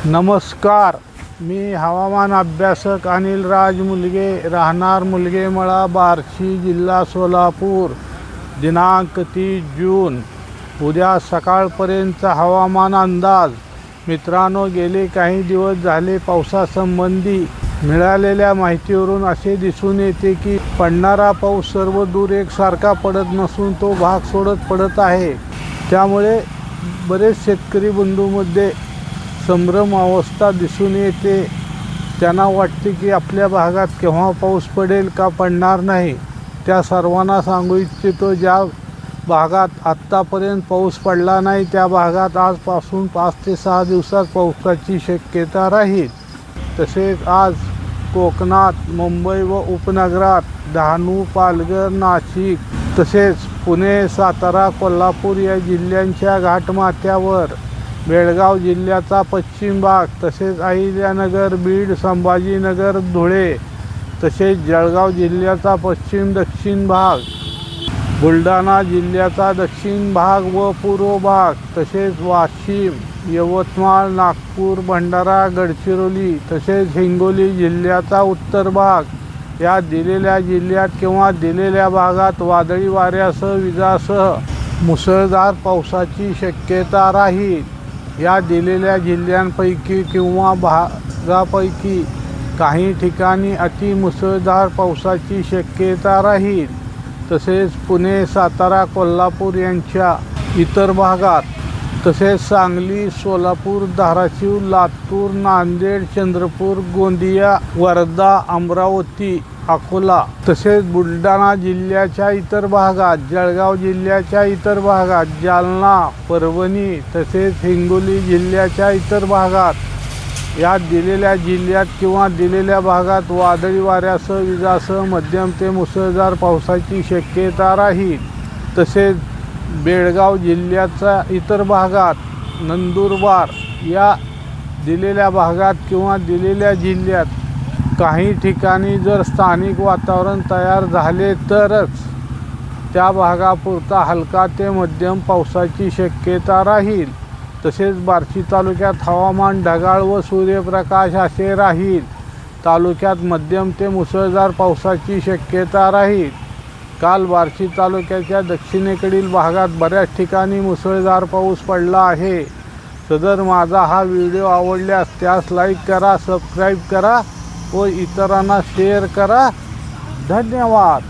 नमस्कार, मी हवामान अभ्यासक अनिल राज मुलगे, राहणार मुलगेमळा, बार्शी, जिल्हा सोलापूर. दिनांक 30 जून. उद्या सकाळपर्यंतचा हवामान अंदाज. मित्रांनो, गेले काही दिवस झाले पावसासंबंधी मिळालेल्या माहितीवरून असे दिसून येते की पडणारा पाऊस सर्व दूर एकसारखा पडत नसून तो भाग सोडत पडत आहे. त्यामुळे बरेच शेतकरी बंधूंमध्ये संभ्रम अवस्था दिसून येते. त्यांना वाटते की आपल्या भागात केव्हा पाऊस पडेल का पडणार नाही. त्या सर्वांना सांगू इच्छितो, ज्या भागात आत्तापर्यंत पाऊस पडला नाही त्या भागात आजपासून 5 ते 6 दिवसात पावसाची शक्यता राहील. तसेच आज कोकणात, मुंबई व उपनगरात, डहाणू, पालघर, नाशिक तसेच पुणे, सातारा, कोल्हापूर या जिल्ह्यांच्या घाटमाथ्यावर, बेळगाव जिल्ह्याचा पश्चिम भाग तसेच अहिल्यानगर, बीड, संभाजीनगर, धुळे तसेच जळगाव जिल्ह्याचा पश्चिम दक्षिण भाग, बुलढाणा जिल्ह्याचा दक्षिण भाग व पूर्व भाग तसेच वाशिम, यवतमाळ, नागपूर, भंडारा, गडचिरोली तसेच हिंगोली जिल्ह्याचा उत्तर भाग या दिलेल्या जिल्ह्यात किंवा दिलेल्या भागात वादळी वाऱ्यासह विजासह मुसळधार पावसाची शक्यता राहील. या दिलेल्या जिल्ह्यांपैकी किंवा भागापैकी काही ठिकाणी अतिमुसळधार पावसाची शक्यता राहील. तसेच पुणे, सातारा, कोल्हापूर यांच्या इतर भागात तसेच सांगली, सोलापूर, धाराशिव, लातूर, नांदेड, चंद्रपूर, गोंदिया, वर्धा, अमरावती, अकोला तसेच बुलढाणा जिल्ह्याच्या इतर भागात, जळगाव जिल्ह्याच्या इतर भागात, जालना, परभणी तसेच हिंगोली जिल्ह्याच्या इतर भागात या दिलेल्या जिल्ह्यात किंवा दिलेल्या भागात वादळी वाऱ्यासह विजासह मध्यम ते मुसळधार पावसाची शक्यता राहील. तसेच बेळगाव जिल्ह्याच्या इतर भागात, नंदुरबार या दिलेल्या भागात किंवा दिलेल्या जिल्ह्यात काही ठिकाणी जर स्थानिक वातावरण तयार झाले तरच त्या भागापुरता हलका ते मध्यम पावसाची शक्यता राहील. तसेच बार्शी तालुक्यात हवामान ढगाळ व सूर्यप्रकाश असे राहील. तालुक्यात मध्यम ते मुसळधार पावसाची शक्यता राहील. काल बार्शी तालुक्याच्या दक्षिणेकडील भागात बऱ्याच ठिकाणी मुसळधार पाऊस पडला आहे. सदर माझा हा व्हिडिओ आवडल्यास त्यास लाईक करा, सबस्क्राईब करा व इतरांना शेअर करा. धन्यवाद.